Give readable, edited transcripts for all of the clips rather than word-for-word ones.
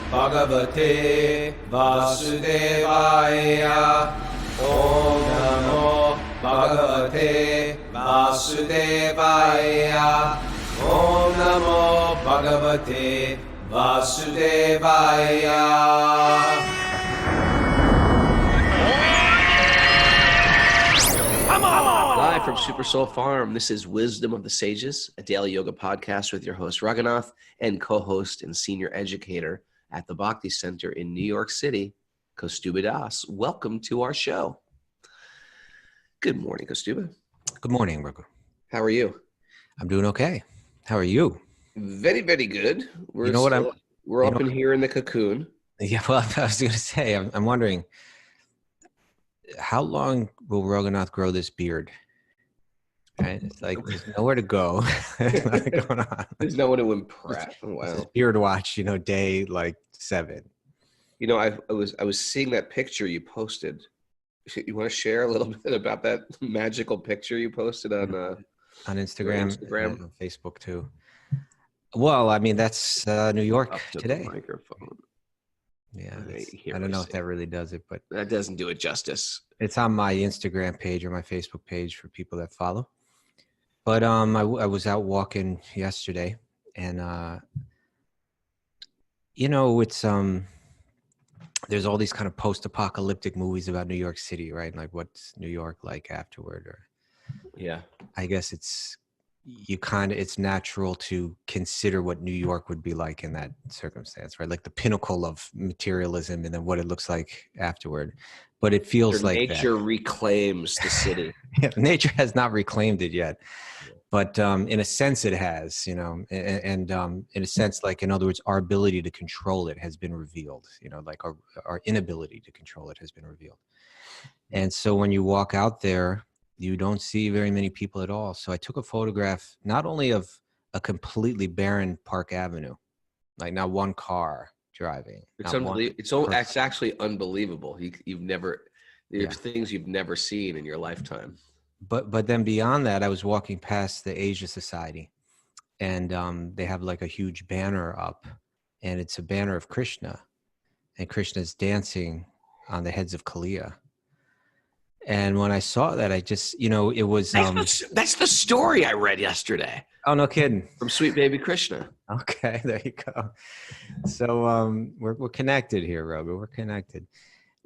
Bhagavate Vasudevaya. Om Namo Bhagavate Vasudevaya. Om Namo Bhagavate Vasudevaya. Live from Super Soul Farm, this is Wisdom of the Sages, a daily yoga podcast with your host Raghunath and co-host and senior educator at the Bhakti Center in New York City, Kaustubha. Welcome to our show. Good morning, Kaustubha. Good morning, Raghu. How are you? I'm doing okay. How are you? Very, very good. We're up in here in the cocoon. Yeah, well, I was going to say, I'm wondering, how long will Raghunath grow this beard? Right? It's like there's nowhere to go. There's nothing going on. There's no one to impress. Wow. Beard watch, day like 7. I was seeing that picture you posted. You want to share a little bit about that magical picture you posted on Instagram. And on Facebook too. Well, I mean, that's New York today. The microphone. Yeah, I don't know if that really does it, but that doesn't do it justice. It's on my Instagram page or my Facebook page for people that follow. But I was out walking yesterday, and it's there's all these kind of post-apocalyptic movies about New York City, right? Like what's New York like afterward? Or yeah, I guess it's natural to consider what New York would be like in that circumstance, right? Like the pinnacle of materialism and then what it looks like afterward. But it feels like nature reclaims the city. Yeah, nature has not reclaimed it yet. But in a sense it has, and in a sense, like, in other words, our ability to control it has been revealed, like our inability to control it has been revealed. And so when you walk out there, you don't see very many people at all. So I took a photograph, not only of a completely barren Park Avenue, like not one car driving. It's unbelievable. It's actually unbelievable. There's things you've never seen in your lifetime. But then beyond that, I was walking past the Asia Society, and they have like a huge banner up, and it's a banner of Krishna, and Krishna's dancing on the heads of Kaliya. And when I saw that, I just, it was... That's the story I read yesterday. Oh, no kidding. From Sweet Baby Krishna. Okay, there you go. So we're connected here, Raghu. We're connected.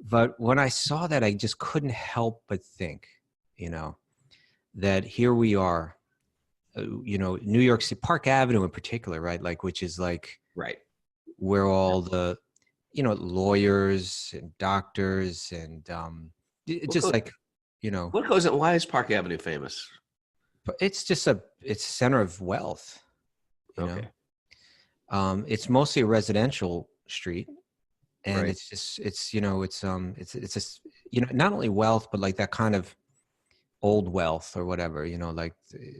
But when I saw that, I just couldn't help but think, that here we are, New York City, Park Avenue in particular, right? Like, which is like... Right. Where all the, lawyers and doctors and... What goes on? Why is Park Avenue famous? But it's just it's a center of wealth. Okay. It's mostly a residential street, and right. it's not only wealth, but like that kind of old wealth or whatever, like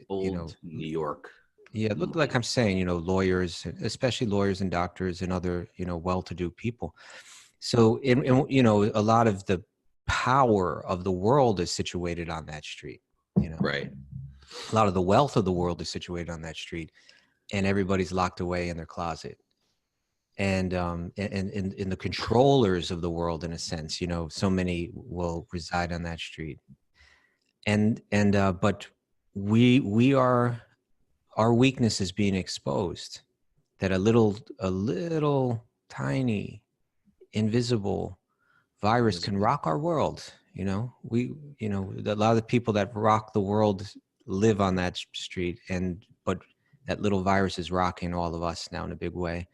old New York. Yeah, look, like I'm saying, lawyers, especially lawyers and doctors and other, well-to-do people. So in a lot of the power of the world is situated on that street, Right. A lot of the wealth of the world is situated on that street, and everybody's locked away in their closet. And the controllers of the world, in a sense, so many will reside on that street. But our weakness is being exposed, that a little tiny invisible virus can rock our world. A lot of the people that rock the world live on that street, but that little virus is rocking all of us now in a big way.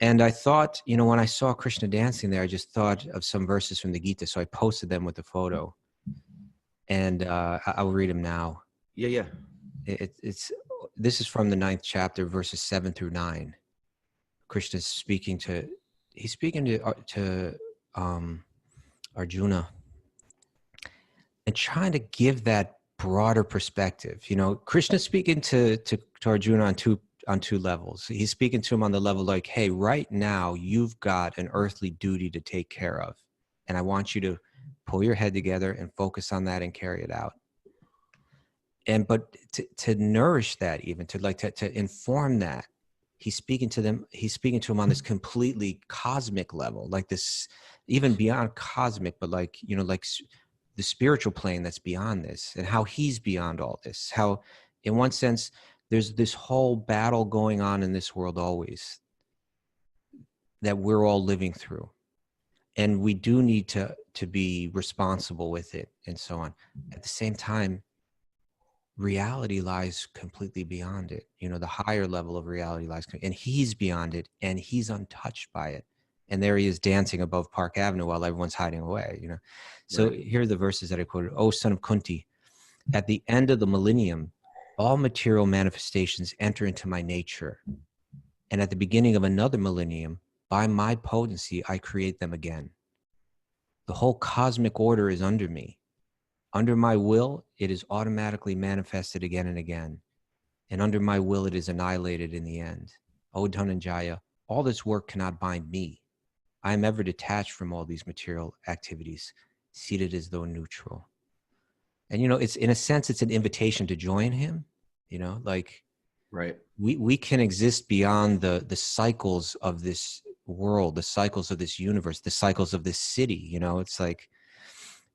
And I thought, when I saw Krishna dancing there, I just thought of some verses from the Gita, so I posted them with the photo, and I'll read them now. Yeah. This is from the 9th chapter, verses 7 through 9. Krishna's speaking to Arjuna, and trying to give that broader perspective. Krishna's speaking to Arjuna on two levels. He's speaking to him on the level like, hey, right now you've got an earthly duty to take care of, and I want you to pull your head together and focus on that and carry it out. But to nourish that, even to inform that, he's speaking to them. He's speaking to them on this completely cosmic level, like this, even beyond cosmic, but like, you know, like the spiritual plane that's beyond this, and how he's beyond all this. How, in one sense, there's this whole battle going on in this world always that we're all living through. And we do need to be responsible with it and so on. At the same time, reality lies completely beyond it. You know, the higher level of reality lies, and he's beyond it, and he's untouched by it. And there he is dancing above Park Avenue while everyone's hiding away, you know. So here are the verses that I quoted. "O son of Kunti, at the end of the millennium, all material manifestations enter into my nature. And at the beginning of another millennium, by my potency, I create them again. The whole cosmic order is under me. Under my will, it is automatically manifested again and again. And under my will, it is annihilated in the end. O Dhananjaya, all this work cannot bind me. I am ever detached from all these material activities, seated as though neutral." And, you know, it's, in a sense, it's an invitation to join him, you know, like, Right. we can exist beyond the cycles of this world, the cycles of this universe, the cycles of this city. You know, it's like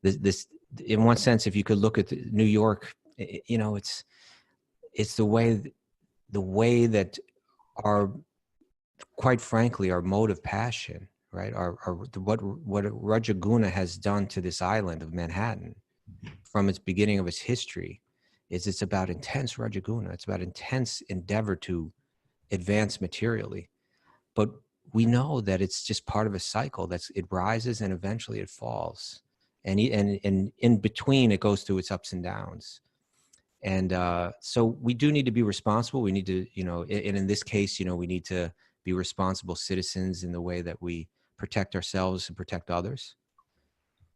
this in one sense, if you could look at New York, you know, it's the way that our, quite frankly, our mode of passion, right? What Rajaguna has done to this island of Manhattan from its beginning of its history is it's about intense Rajaguna. It's about intense endeavor to advance materially. But we know that it's just part of a cycle. It rises and eventually it falls. And in between, it goes through its ups and downs. And so we do need to be responsible. We need to, you know, and in this case, you know, we need to be responsible citizens in the way that we protect ourselves and protect others.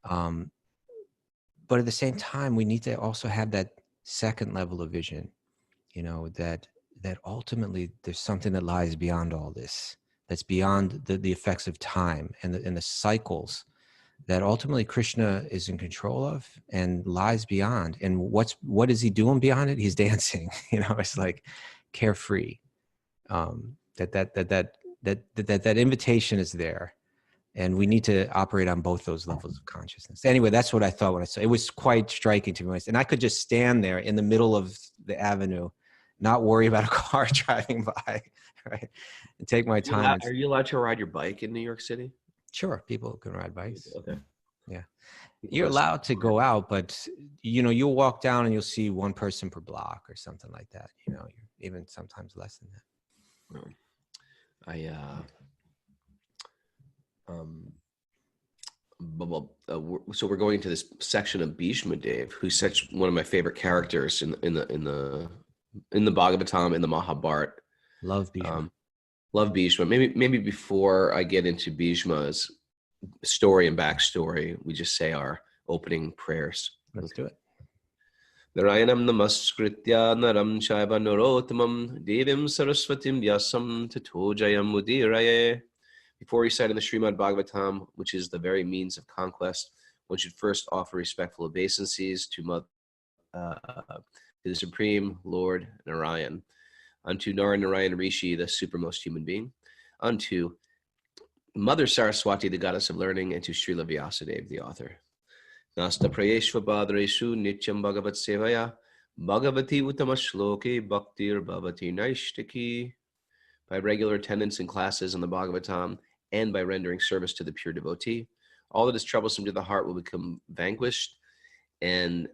But at the same time, we need to also have that second level of vision, you know, that ultimately there's something that lies beyond all this, that's beyond the effects of time and the cycles that ultimately Krishna is in control of and lies beyond. And what is he doing beyond it? He's dancing. You know, it's like carefree. That invitation is there. And we need to operate on both those levels of consciousness. Anyway, that's what I thought when I saw it. It was quite striking to me. And I could just stand there in the middle of the avenue, not worry about a car driving by, right? And take my time. Are you allowed to ride your bike in New York City? Sure, people can ride bikes. Okay. Yeah. You're allowed to go out, but, you know, you'll walk down and you'll see one person per block or something like that. You know, even sometimes less than that. So we're going into this section of Bhishma Dev, who's such one of my favorite characters in the Bhagavatam, in the Mahabharata. Love Bhishma. Love Bhishma. Maybe before I get into Bhishma's story and backstory, we just say our opening prayers. Let's do it. Narayanam namaskritya naram chaiva narottamam devim saraswatim vyasam tato jayam mudiraye. Before reciting the Srimad Bhagavatam, which is the very means of conquest, one should first offer respectful obeisances to the Supreme Lord Narayan, unto Narayan Rishi, the supermost human being, unto Mother Saraswati, the goddess of learning, and to Srila Vyasadeva, the author. Nasta prayeshva badreshu nityam bhagavat sevaya bhagavati utamashloke bhaktir bhavati naishtaki. By regular attendance in classes on the Bhagavatam and by rendering service to the pure devotee, all that is troublesome to the heart will become vanquished, and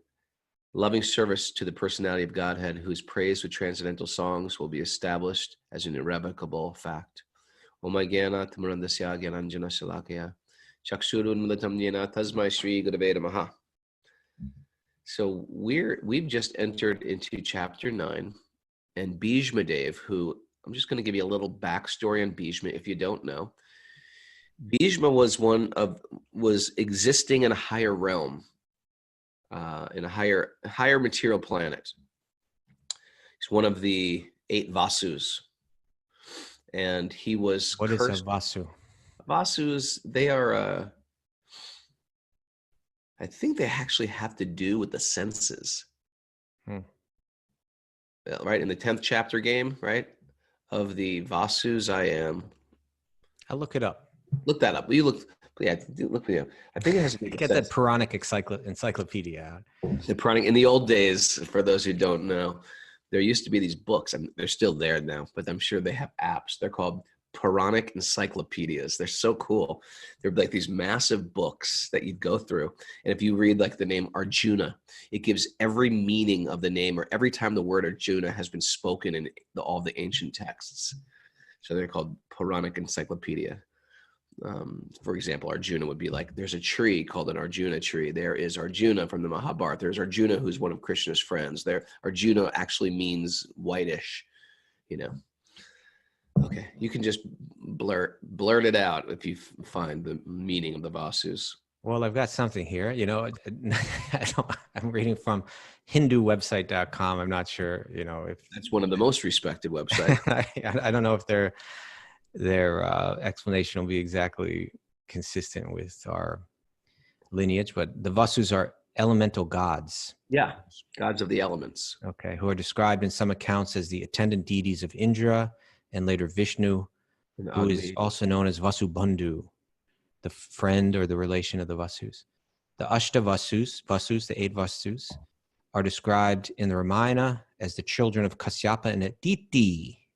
loving service to the personality of Godhead, whose praise with transcendental songs will be established as an irrevocable fact. Om Jnana Tamarandasya Gyananjana Shalakaya Chakshurun Milatam Jnana Tasmai Shri Gurave Namaha. So we've just entered into chapter 9, and Bhishma Dev, who I'm just going to give you a little backstory on Bhishma if you don't know. Bhishma was existing in a higher realm, in a higher material planet. He's one of the 8 Vasus, and he was What cursed. is a Vasu? Vasus, they are, I think they actually have to do with the senses. Right, in the 10th chapter game, right? of the Vasus I am. I'll look it up. Look that up. You look, yeah, look it up. I think it has to make Get sense. that Puranic encyclopedia out. The Puranic, in the old days, for those who don't know, there used to be these books, and they're still there now, but I'm sure they have apps. They're called Puranic encyclopedias. They're so cool. They're like these massive books that you'd go through. And if you read like the name Arjuna, it gives every meaning of the name or every time the word Arjuna has been spoken in all the ancient texts. So they're called Puranic encyclopedia. For example, Arjuna would be like, there's a tree called an Arjuna tree. There is Arjuna from the Mahabharata. There's Arjuna, who's one of Krishna's friends. There, Arjuna actually means whitish, you know. Okay, you can just blurt it out if you find the meaning of the Vasus. Well, I've got something here. You know, I'm reading from HinduWebsite.com. I'm not sure, you know, if That's one of the most respected websites. I don't know if their explanation will be exactly consistent with our lineage, but the Vasus are elemental gods. Yeah, gods of the elements. Okay, who are described in some accounts as the attendant deities of Indra and later Vishnu, who is also known as Vasubandhu, the friend or the relation of the Vasus. The Ashta Vasus, the 8 Vasus, are described in the Ramayana as the children of Kasyapa and Aditi.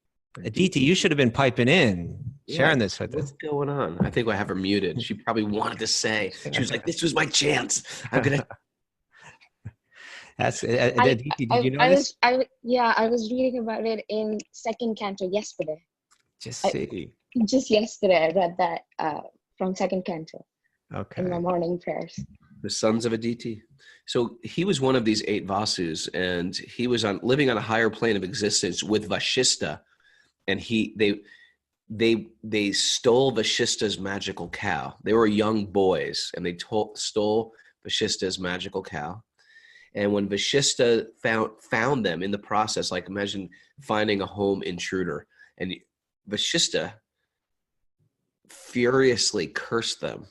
Aditi, you should have been piping in, sharing this with us. What's going on? I think I have her muted. She probably wanted to say. She was like, "This was my chance. I'm gonna." That's Aditi. Did you know this? I was reading about it in second canto yesterday. Just yesterday, I read that from second canto. Okay. In my morning prayers. The sons of Aditi. So he was one of these 8 Vasus, and he was living on a higher plane of existence with Vashista, and they stole Vashista's magical cow. They were young boys, and they stole Vashista's magical cow. And when Vashista found them in the process, like imagine finding a home intruder, and Vashista furiously cursed them.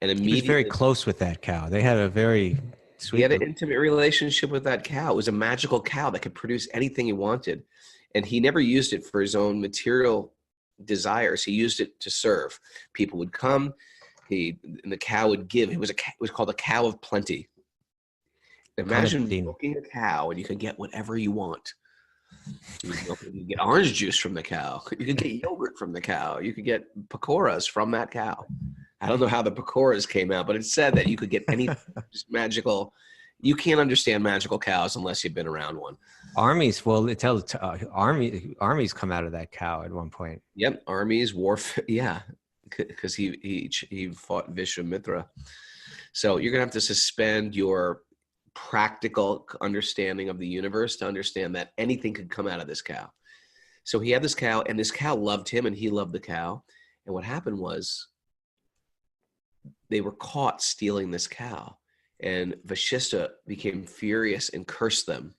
And immediately, he was very close with that cow. They had a very sweet. He had an intimate relationship with that cow. It was a magical cow that could produce anything he wanted. And he never used it for his own material desires. He used it to serve. People would come, and the cow would give. It was called a cow of plenty. Imagine milking a cow and you can get whatever you want. You can get orange juice from the cow. You can get yogurt from the cow. You could get pakoras from that cow. I don't know how the pakoras came out, but it said that you could get any magical. You can't understand magical cows unless you've been around one. Armies, well, it tells armies come out of that cow at one point. Yep, armies, warfare. Yeah, because he fought Vishwamitra. So you're gonna have to suspend your practical understanding of the universe to understand that anything could come out of this cow. So he had this cow, and this cow loved him, and he loved the cow. And what happened was they were caught stealing this cow, and Vashista became furious and cursed them.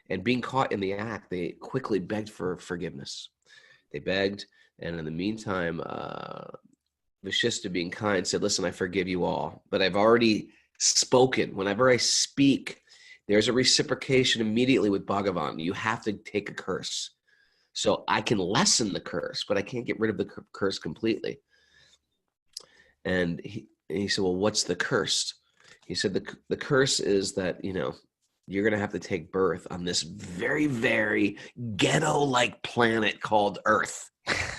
And being caught in the act, they quickly begged for forgiveness. They begged, and in the meantime, Vashista, being kind, said, "Listen, I forgive you all, but I've already spoken. Whenever I speak, there's a reciprocation immediately with Bhagavan. You have to take a curse. So I can lessen the curse, but I can't get rid of the curse completely." And he said, "Well, what's the curse?" He said, the curse is that, you're going to have to take birth on this very, very ghetto-like planet called Earth.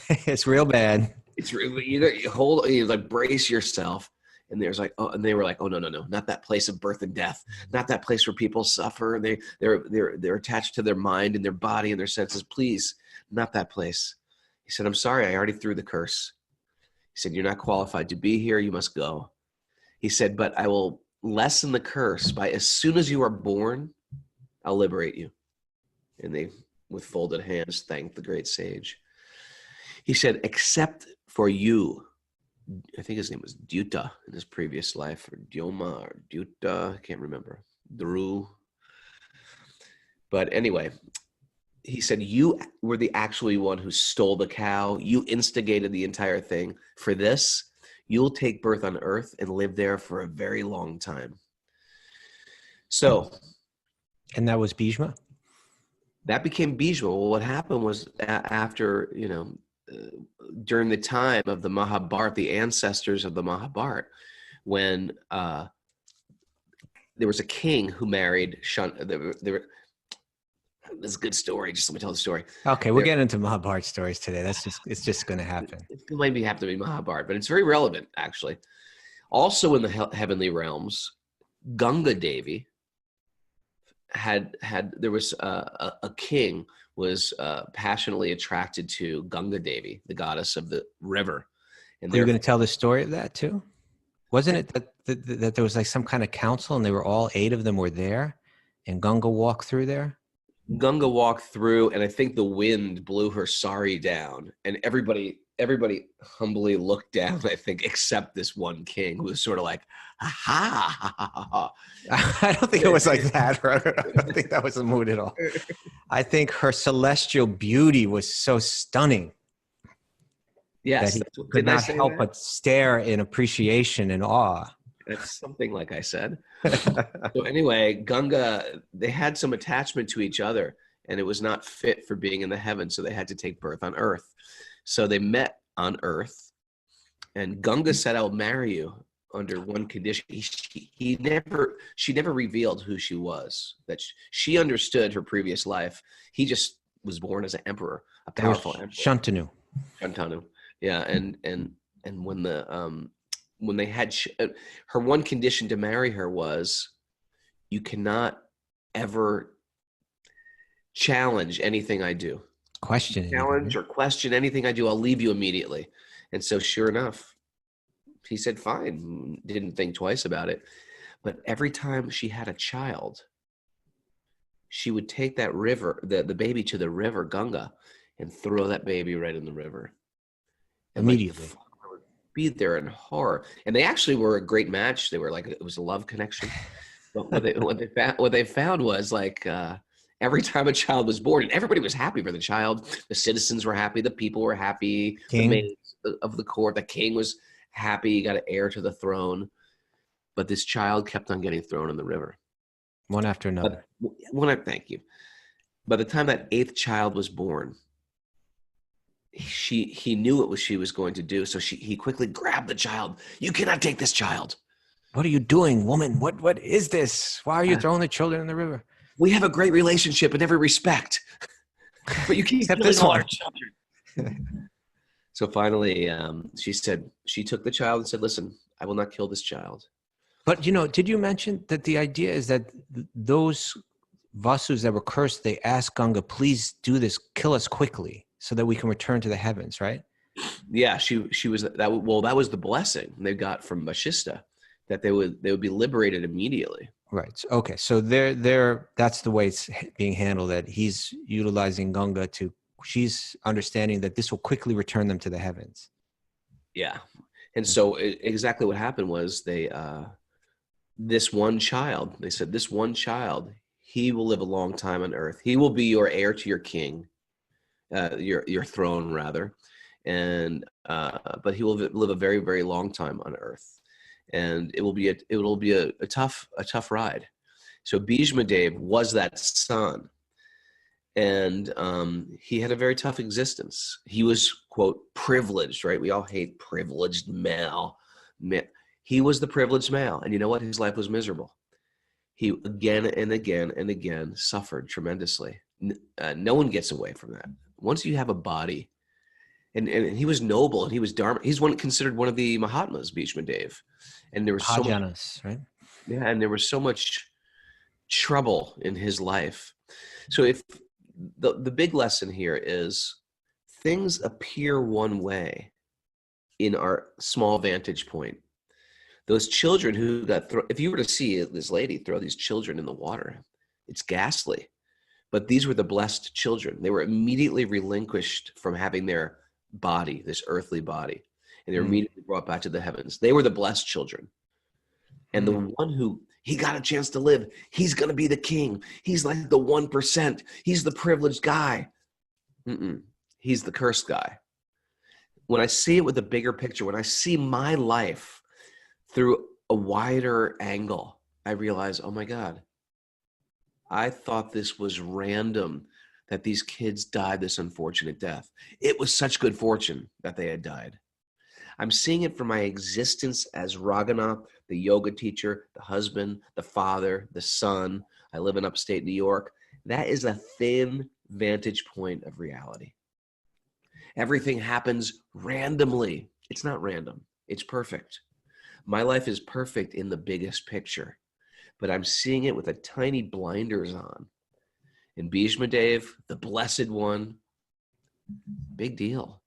It's real bad. It's you brace yourself. And there's and they were like, "Oh, no, not that place of birth and death, not that place where people suffer. And they're attached to their mind and their body and their senses. Please, not that place." He said, "I'm sorry, I already threw the curse." He said, "You're not qualified to be here. You must go." He said, "But I will lessen the curse by as soon as you are born, I'll liberate you." And they, with folded hands, thanked the great sage. He said, "Except for you," I think his name was Dyuta in his previous life, or Dyoma, or Dyuta, I can't remember, Dhru. But anyway, he said, "You were the actually one who stole the cow. You instigated the entire thing. For this, you'll take birth on Earth and live there for a very long time." So. And that was Bhishma? that became Bhishma. Well, what happened was after, during the time of the Mahabharata, the ancestors of the Mahabharata, when there was a king who married this is a good story. Just let me tell the story. Okay, we'll get into Mahabharata stories today. It's just going to happen. It might have to be Mahabharata, but it's very relevant, actually. Also in the heavenly realms, Ganga Devi there was a king was passionately attracted to Ganga Devi, the goddess of the river. And Are you going to tell the story of that too? Wasn't it that there was like some kind of council and they were all 8 of them were there and Ganga walked through there? Ganga walked through, and I think the wind blew her sari down, and everybody humbly looked down, I think, except this one king who was sort of like, ha ha ha ha. I don't think it was like that. I don't think that was the mood at all. I think her celestial beauty was so stunning. Yes, that he could not help but stare in appreciation and awe. That's something like I said. So anyway, Ganga, they had some attachment to each other, and it was not fit for being in the heavens, so they had to take birth on earth. So they met on earth, and Ganga said, "I'll marry you under one condition." She never revealed who she was. That she understood her previous life. He just was born as an emperor, a powerful emperor. Shantanu. Yeah, and when they had her one condition to marry her was, you cannot ever challenge anything I do. Question anything I do, I'll leave you immediately. And so sure enough, he said, fine, didn't think twice about it. But every time she had a child, she would take that river, the baby to the river, Ganga, and throw that baby right in the river. And immediately. Like, be there in horror. And they actually were a great match. They were like, it was a love connection. But what they found was like, every time a child was born, and everybody was happy for the child, the citizens were happy, the people were happy, the maids of the court, the king was happy, he got an heir to the throne. But this child kept on getting thrown in the river. One after another. Thank you. By the time that 8th child was born, he knew what she was going to do, so he quickly grabbed the child. You cannot take this child. What are you doing, woman? What is this? Why are you throwing the children in the river? We have a great relationship in every respect, but you keep killing all our children. So finally, she took the child and said, "Listen, I will not kill this child." But did you mention that the idea is that those Vasus that were cursed, they asked Ganga, "Please do this, kill us quickly, so that we can return to the heavens," right? Yeah, she was that. Well, that was the blessing they got from Vashista, that they would be liberated immediately. Right. Okay. So that's the way it's being handled. That he's utilizing Ganga she's understanding that this will quickly return them to the heavens. Yeah, and so exactly what happened was this one child. They said, this one child, he will live a long time on earth. He will be your heir to your king. Your throne rather, and but he will live a very, very long time on earth, and it will be a tough ride. So Bhishma Dev was that son, and he had a very tough existence. He was, quote, privileged, right? We all hate privileged male. He was the privileged male, and you know what? His life was miserable. He again and again and again suffered tremendously. No one gets away from that. Once you have a body, and he was noble, and he was dharma. He's considered one of the Mahatmas, Bhishma Dev, and there was so much, right? Yeah, and there was so much trouble in his life. So if the big lesson here is, things appear one way in our small vantage point. Those children who got if you were to see this lady throw these children in the water, it's ghastly. But these were the blessed children. They were immediately relinquished from having their body, this earthly body, and they were immediately brought back to the heavens. They were the blessed children. And the one who, he got a chance to live, he's going to be the king. He's like the 1%. He's the privileged guy. He's the cursed guy. When I see it with a bigger picture, when I see my life through a wider angle, I realize, oh my God, I thought this was random. that these kids died this unfortunate death. It was such good fortune that they had died. I'm seeing it from my existence as Raghunath, the yoga teacher, the husband, the father, the son. I live in upstate New York. That is a thin vantage point of reality. Everything happens randomly. It's not random. It's perfect. My life is perfect in the biggest picture, but I'm seeing it with a tiny blinders on. And Bhishma Dev, the blessed one, big deal.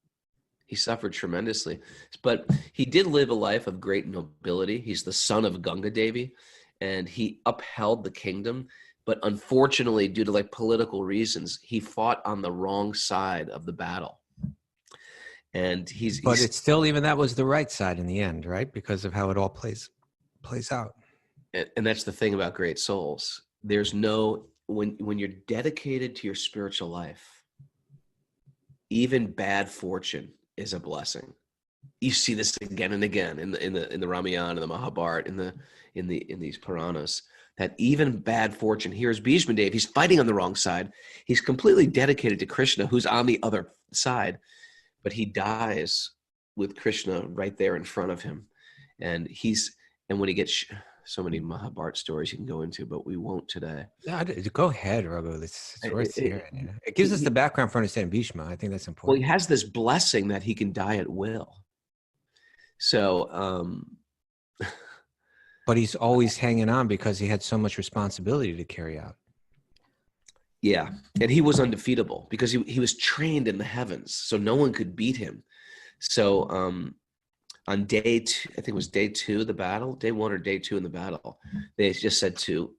He suffered tremendously, but he did live a life of great nobility. He's the son of Ganga Devi, and he upheld the kingdom. But unfortunately, due to like political reasons, he fought on the wrong side of the battle. And but it's still, even that was the right side in the end, right? Because of how it all plays out. And that's the thing about great souls. There's no, when you're dedicated to your spiritual life, even bad fortune is a blessing. You see this again and again in the Ramayana and the Mahabharata, in these Puranas, that even bad fortune. Here's Bhishma Dev. He's fighting on the wrong side. He's completely dedicated to Krishna, who's on the other side, but he dies with Krishna right there in front of him. And when he gets so many Mahabharata stories you can go into, but we won't today. No, go ahead, Raghu. It's worth hearing. You know? It gives us the background for understanding Bhishma. I think that's important. Well, he has this blessing that he can die at will. So, but he's always hanging on because he had so much responsibility to carry out. Yeah, and he was undefeatable because he was trained in the heavens, so no one could beat him. So on day two, I think it was day 2 of the battle, day 1 or day 2 in the battle, they just said to,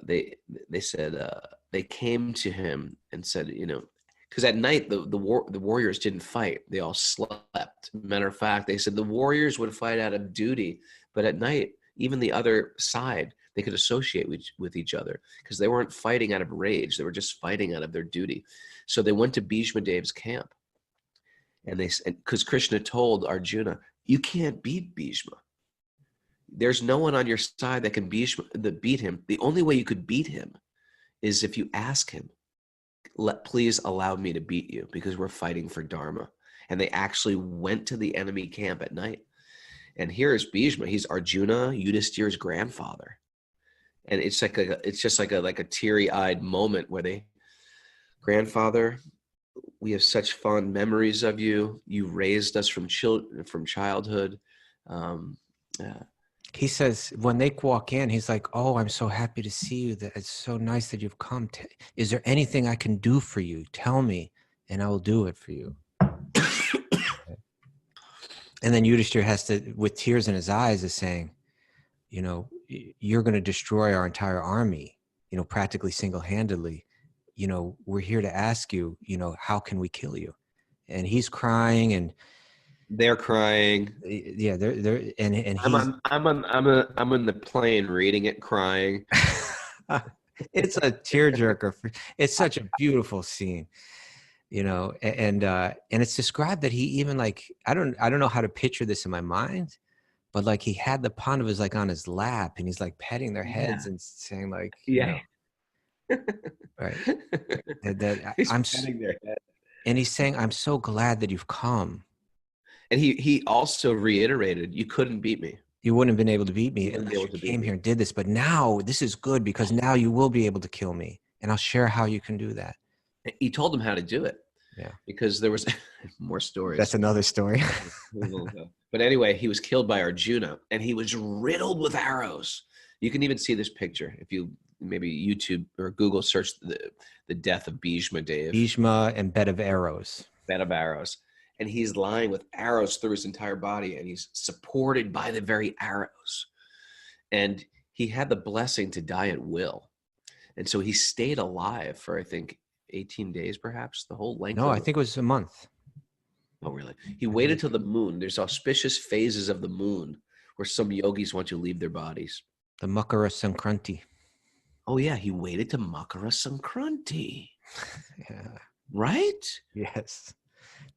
they said, they came to him and said, you know, because at night the warriors didn't fight, they all slept. Matter of fact, they said the warriors would fight out of duty, but at night, even the other side, they could associate with each other because they weren't fighting out of rage. They were just fighting out of their duty. So they went to Bhishma Dev's camp, and because Krishna told Arjuna, you can't beat Bhishma. There's no one on your side that can beat him. The only way you could beat him is if you ask him, please allow me to beat you because we're fighting for Dharma. And they actually went to the enemy camp at night. And here is Bhishma. He's Arjuna, Yudhishthira's grandfather. And it's just like a teary-eyed moment where grandfather, we have such fond memories of you. You raised us from childhood. He says when they walk in, he's like, "Oh, I'm so happy to see you. That it's so nice that you've come. Is there anything I can do for you? Tell me, and I will do it for you." And then Yudhishthira has to, with tears in his eyes, is saying, you know, you're going to destroy our entire army, you know, practically single-handedly. You know, we're here to ask you, you know, how can we kill you? And he's crying, and they're crying. Yeah, they're and I'm on the plane reading it, crying. It's a tearjerker. It's such a beautiful scene. You know, and it's described that he even like, I don't know how to picture this in my mind, but like he had the Pandavas like on his lap and he's like petting their heads and saying like, yeah, you know, right. That he's I'm petting their head. And he's saying, I'm so glad that you've come. And he also reiterated, you couldn't beat me. You wouldn't have been able to beat me unless you came here and did this. But now this is good because now you will be able to kill me. And I'll share how you can do that. He told them how to do it. Yeah. Because there was more stories. That's another story. But anyway, he was killed by Arjuna and he was riddled with arrows. You can even see this picture if you maybe YouTube or Google search the death of Bhishma Dev. Bhishma and bed of arrows. Bed of arrows. And he's lying with arrows through his entire body and he's supported by the very arrows. And he had the blessing to die at will. And so he stayed alive for, I think, 18 days, perhaps, the whole length. No, I think it was a month. Oh, really? He waited till the moon. There's auspicious phases of the moon where some yogis want to leave their bodies. The Makara Sankranti. Oh, yeah. He waited to Makara Sankranti. Yeah. Right? Yes.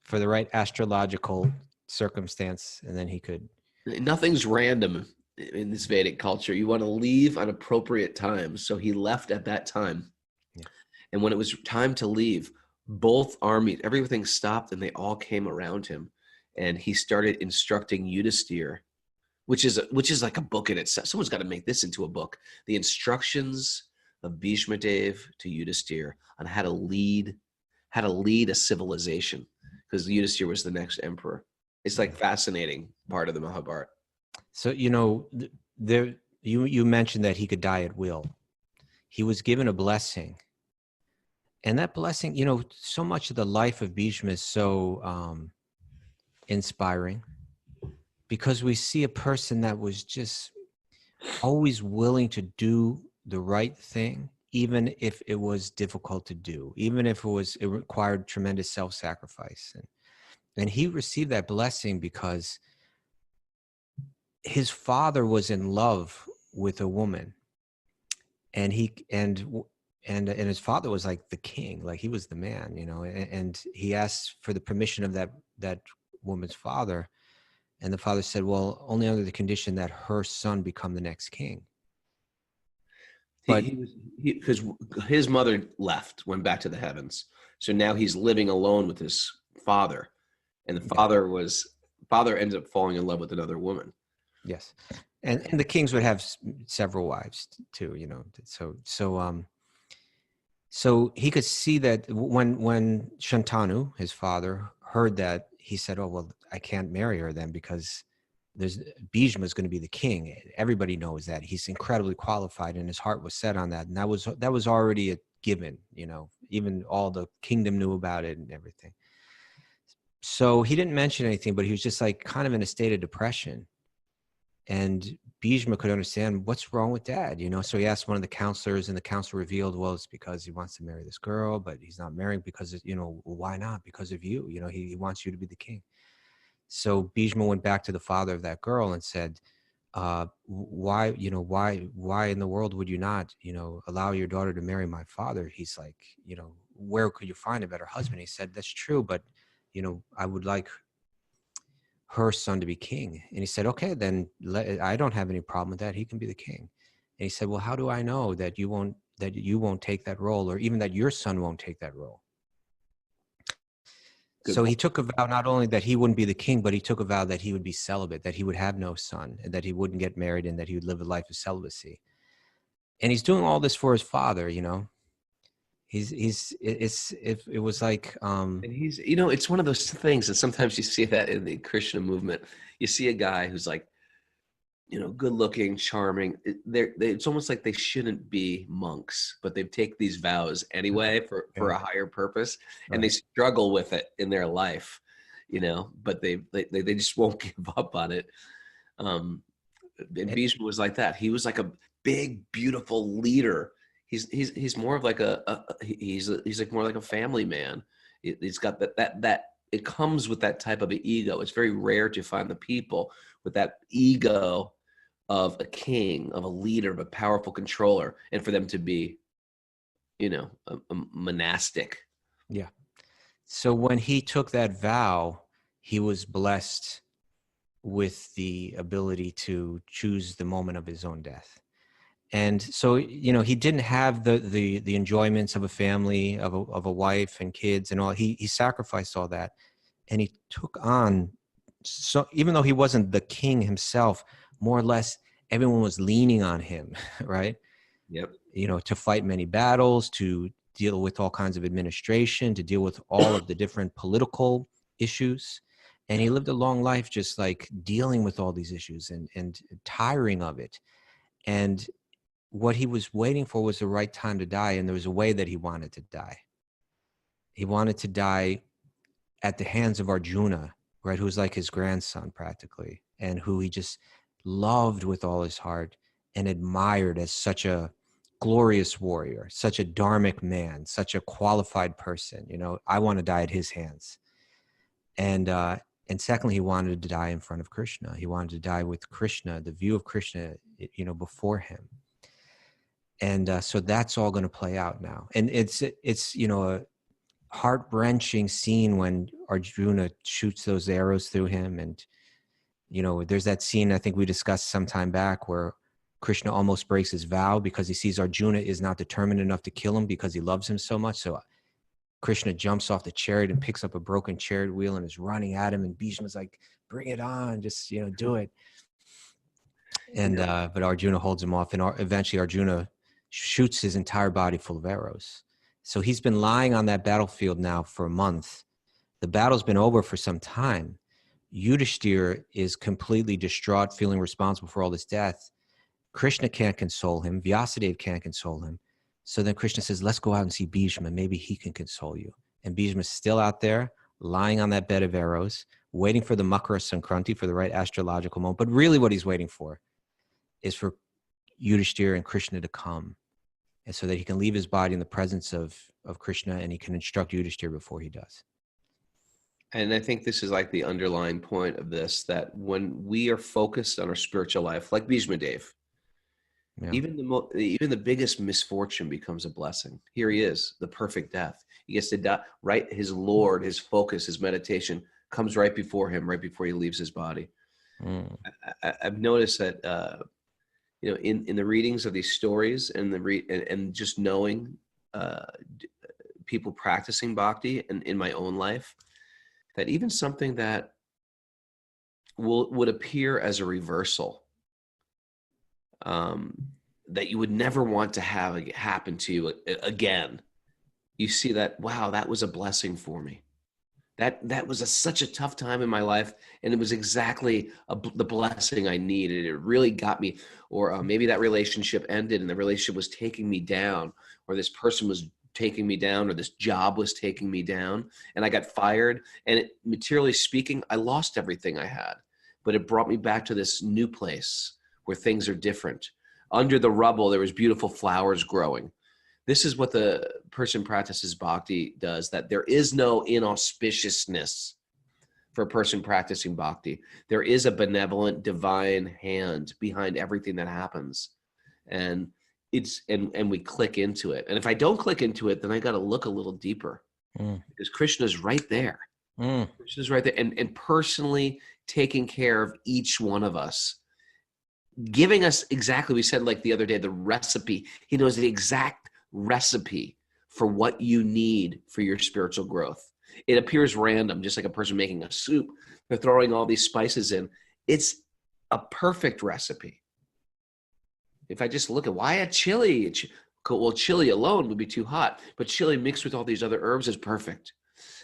For the right astrological circumstance. And then he could. Nothing's random in this Vedic culture. You want to leave on appropriate times. So he left at that time. Yeah. And when it was time to leave, both armies, everything stopped and they all came around him. And he started instructing Yudhisthira, which is like a book in itself. Someone's got to make this into a book. The instructions of Bhishma Dev to Yudhisthira on how to lead a civilization, because Yudhisthira was the next emperor. It's like fascinating part of the Mahabharata. So, you mentioned that he could die at will. He was given a blessing. And that blessing, so much of the life of Bhishma is so inspiring, because we see a person that was just always willing to do the right thing, even if it was difficult to do, even if it required tremendous self-sacrifice. And he received that blessing because his father was in love with a woman, and his father was like the king, like he was the man, and he asked for the permission of that woman's father, and the father said, well, only under the condition that her son become the next king. But because his mother went back to the heavens, so now he's living alone with his father, and the father ends up falling in love with another woman. Yes, and the kings would have several wives too, So he could see that when Shantanu, his father, heard that, he said, "Oh well, I can't marry her then, because Bhishma is going to be the king. Everybody knows that he's incredibly qualified, and his heart was set on that. And that was already a given. Even all the kingdom knew about it and everything. So he didn't mention anything, but he was just like kind of in a state of depression. And Bhishma could understand, what's wrong with dad, So he asked one of the counselors, and the counselor revealed, well, it's because he wants to marry this girl, but he's not marrying because, why not? Because of you, he wants you to be the king. So Bhishma went back to the father of that girl and said, why in the world would you not, allow your daughter to marry my father? He's like, where could you find a better husband? He said, that's true, but, I would like her son to be king. And he said, okay, then I don't have any problem with that. He can be the king. And he said, well, how do I know that you won't take that role, or even that your son won't take that role? So he took a vow, not only that he wouldn't be the king, but he took a vow that he would be celibate, that he would have no son, and that he wouldn't get married, and that he would live a life of celibacy. And he's doing all this for his father, It was like, and he's, it's one of those things that sometimes you see that in the Krishna movement. You see a guy who's like, good looking, charming. It's almost like they shouldn't be monks, but they take these vows anyway for a higher purpose, and they struggle with it in their life, but they just won't give up on it. And Bhishma was like that. He was like a big, beautiful leader. He's more of like he's like more like a family man. He's got that it comes with that type of an ego. It's very rare to find the people with that ego of a king, of a leader, of a powerful controller, and for them to be, a monastic. Yeah. So when he took that vow, he was blessed with the ability to choose the moment of his own death. And so, he didn't have the enjoyments of a family, of a wife and kids and all. He sacrificed all that, and he took on, so even though he wasn't the king himself, more or less everyone was leaning on him, right? Yep. To fight many battles, to deal with all kinds of administration, to deal with all of the different political issues. And he lived a long life just like dealing with all these issues and tiring of it. And what he was waiting for was the right time to die. And there was a way that he wanted to die. He wanted to die at the hands of Arjuna, right? Who was like his grandson practically, and who he just loved with all his heart and admired as such a glorious warrior, such a dharmic man, such a qualified person. I want to die at his hands. And secondly, he wanted to die in front of Krishna. He wanted to die with Krishna, the view of Krishna, before him. And so that's all going to play out now. And it's a heart-wrenching scene when Arjuna shoots those arrows through him. And, there's that scene I think we discussed some time back where Krishna almost breaks his vow because he sees Arjuna is not determined enough to kill him because he loves him so much. So Krishna jumps off the chariot and picks up a broken chariot wheel and is running at him. And Bhishma's like, bring it on, just, do it. And, but Arjuna holds him off, and eventually Arjuna shoots his entire body full of arrows. So he's been lying on that battlefield now for a month. The battle's been over for some time. Yudhishthira is completely distraught, feeling responsible for all this death. Krishna can't console him. Vyasadeva can't console him. So then Krishna says, let's go out and see Bhishma. Maybe he can console you. And Bhishma's still out there, lying on that bed of arrows, waiting for the Makara Sankranti, for the right astrological moment. But really what he's waiting for is for Yudhishthira and Krishna to come, and so that he can leave his body in the presence of Krishna, and he can instruct Yudhishthira before he does. And I think this is like the underlying point of this, that when we are focused on our spiritual life, like Bhishma Dev, even the biggest misfortune becomes a blessing. Here he is, the perfect death. He gets to die, right? His Lord, his focus, his meditation comes right before him, right before he leaves his body. I've noticed that, in the readings of these stories and and just knowing people practicing bhakti and in my own life, that even something that would appear as a reversal, that you would never want to have happen to you again, you see that, wow, that was a blessing for me. That was such a tough time in my life, and it was exactly the blessing I needed. It really got me. Or maybe that relationship ended and the relationship was taking me down, or this person was taking me down, or this job was taking me down, and I got fired. And materially speaking, I lost everything I had, but it brought me back to this new place where things are different. Under the rubble, there was beautiful flowers growing. This is what the person practices bhakti does, that there is no inauspiciousness for a person practicing bhakti. There is a benevolent divine hand behind everything that happens. And we click into it. And if I don't click into it, then I got to look a little deeper, because Krishna's right there. Krishna's right there, and personally taking care of each one of us, giving us exactly, we said like the other day, the recipe. He knows the exact recipe for what you need for your spiritual growth. It appears random, just like a person making a soup. They're throwing all these spices in. It's a perfect recipe. If I just look at why a chili, well, chili alone would be too hot, but chili mixed with all these other herbs is perfect.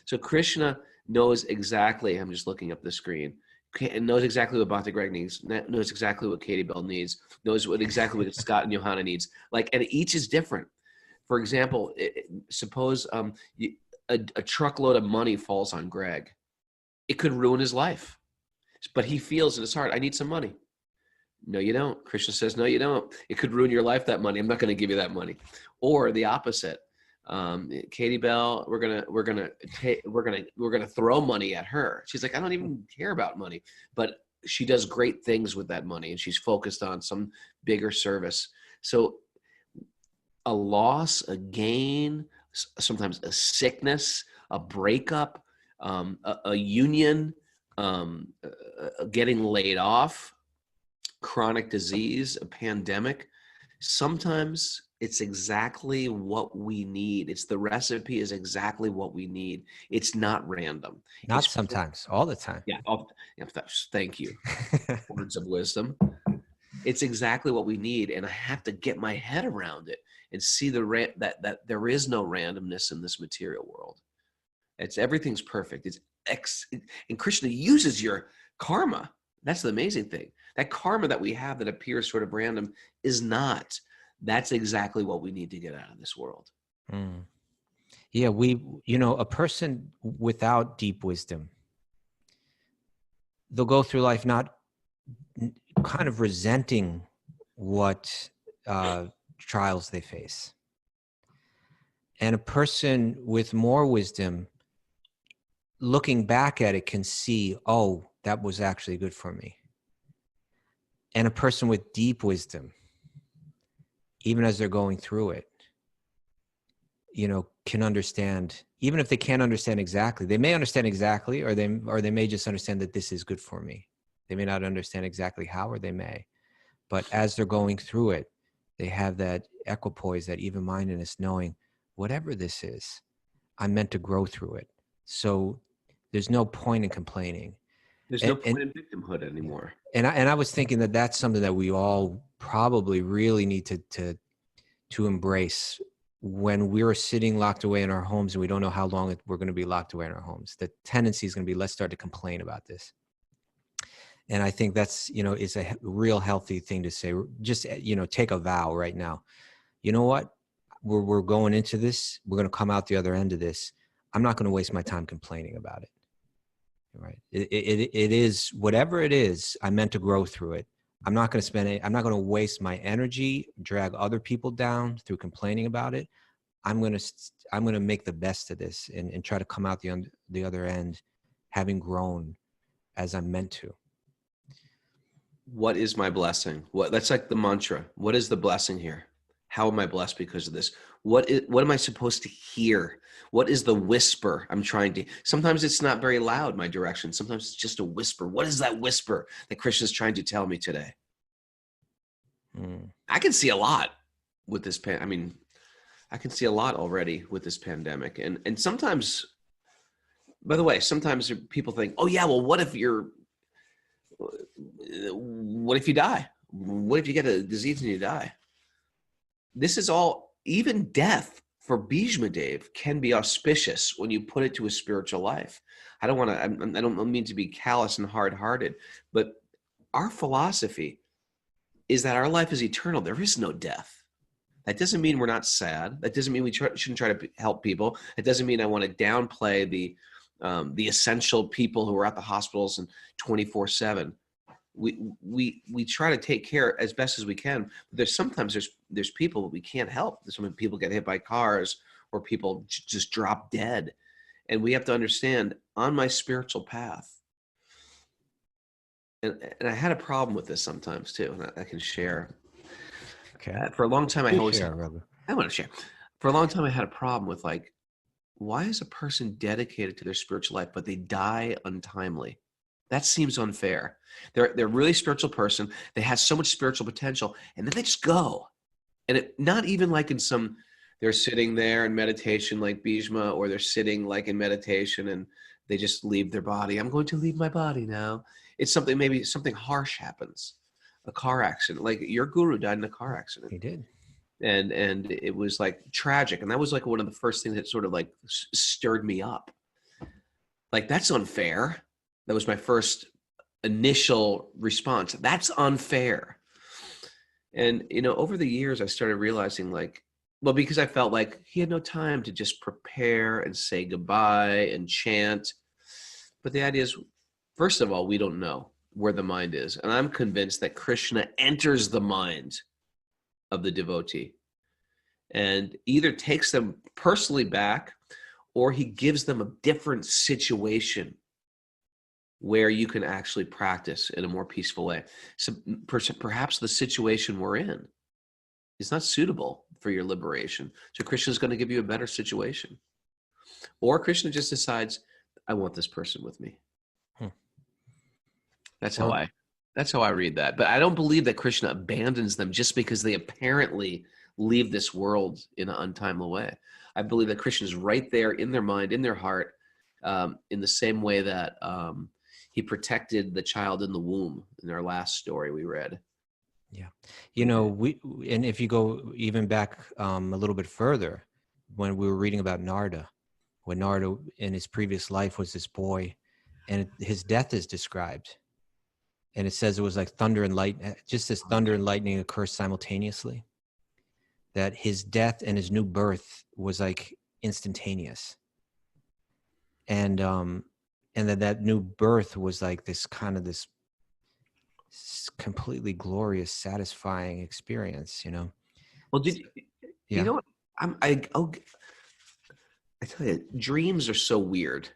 So Krishna knows exactly, I'm just looking up the screen, and knows exactly what Bhakti Greg needs, knows exactly what Katie Bell needs, knows exactly what Scott and Johanna needs. And each is different. For example, suppose a truckload of money falls on Greg. It could ruin his life, but he feels in his heart, I need some money. No, you don't. Krishna says, no, you don't. It could ruin your life, that money. I'm not going to give you that money. Or the opposite. Katie Bell, we're gonna throw money at her. She's like, I don't even care about money, but she does great things with that money, and she's focused on some bigger service. So a loss, a gain, sometimes a sickness, a breakup, a union, getting laid off, chronic disease, a pandemic. Sometimes it's exactly what we need. It's the recipe is exactly what we need. It's not random. Not sometimes, all the time. Yeah. Thank you. Words of wisdom. It's exactly what we need, and I have to get my head around it and see that there is no randomness in this material world. Everything's perfect. And Krishna uses your karma. That's the amazing thing. That karma that we have that appears sort of random is not. That's exactly what we need to get out of this world. Yeah, a person without deep wisdom, they'll go through life not kind of resenting what trials they face. And a person with more wisdom, looking back at it, can see, oh, that was actually good for me. And a person with deep wisdom, even as they're going through it, can understand, even if they can't understand exactly. They may understand exactly, or they may just understand that this is good for me. They may not understand exactly how, or they may. But as they're going through it, they have that equipoise, that even-mindedness, knowing whatever this is, I'm meant to grow through it. So there's no point in complaining. There's no point in victimhood anymore. And I was thinking that that's something that we all probably really need to embrace when we're sitting locked away in our homes and we don't know how long we're going to be locked away in our homes. The tendency is going to be, let's start to complain about this. And I think that's, is a real healthy thing to say. Just, take a vow right now. You know what? We're going into this. We're going to come out the other end of this. I'm not going to waste my time complaining about it. Right. It is whatever it is. I'm meant to grow through it. I'm not going to spend it. I'm not going to waste my energy, drag other people down through complaining about it. I'm going to make the best of this and try to come out the other end, having grown as I'm meant to. What is my blessing? That's like the mantra. What is the blessing here? How am I blessed because of this? What am I supposed to hear? What is the whisper I'm trying to? Sometimes it's not very loud, my direction. Sometimes it's just a whisper. What is that whisper that Krishna's trying to tell me today? I can see a lot with this I can see a lot already with this pandemic. And sometimes, by the way, sometimes people think, oh yeah, well, what if you die? What if you get a disease and you die? This is all, even death for Bhishma Dev can be auspicious when you put it to a spiritual life. I don't mean to be callous and hard-hearted, but our philosophy is that our life is eternal. There is no death. That doesn't mean we're not sad. That doesn't mean we shouldn't try to help people. It doesn't mean I want to downplay the essential people who are at the hospitals and 24/7. We try to take care as best as we can. But sometimes there's people that we can't help. Some people get hit by cars, or people just drop dead, and we have to understand, on my spiritual path. And I had a problem with this sometimes too, and I can share. Okay. For a long time, I want to share. For a long time, I had a problem with, like, why is a person dedicated to their spiritual life, but they die untimely? That seems unfair. They're a really spiritual person. They have so much spiritual potential, and then they just go. And not even like they're sitting there in meditation like Bhishma, or they're sitting like in meditation and they just leave their body. I'm going to leave my body now. It's maybe something harsh happens. A car accident. Like your guru died in a car accident. He did. And it was like tragic. And that was like one of the first things that sort of like stirred me up. Like, that's unfair. That was my first initial response. That's unfair. And, over the years, I started realizing, like, well, because I felt like he had no time to just prepare and say goodbye and chant. But the idea is, first of all, we don't know where the mind is. And I'm convinced that Krishna enters the mind of the devotee and either takes them personally back, or he gives them a different situation where you can actually practice in a more peaceful way. So perhaps the situation we're in is not suitable for your liberation. So Krishna is going to give you a better situation. Or Krishna just decides, I want this person with me. That's how I read that. But I don't believe that Krishna abandons them just because they apparently leave this world in an untimely way. I believe that Krishna is right there in their mind, in their heart, in the same way that he protected the child in the womb in our last story we read. Yeah. And if you go even back a little bit further, when we were reading about Narada, when Narada in his previous life was this boy, and his death is described. And it says it was like thunder and lightning, just as thunder and lightning occur simultaneously. That his death and his new birth was like instantaneous. And that new birth was like this completely glorious, satisfying experience, Well, you know what? I tell you, dreams are so weird.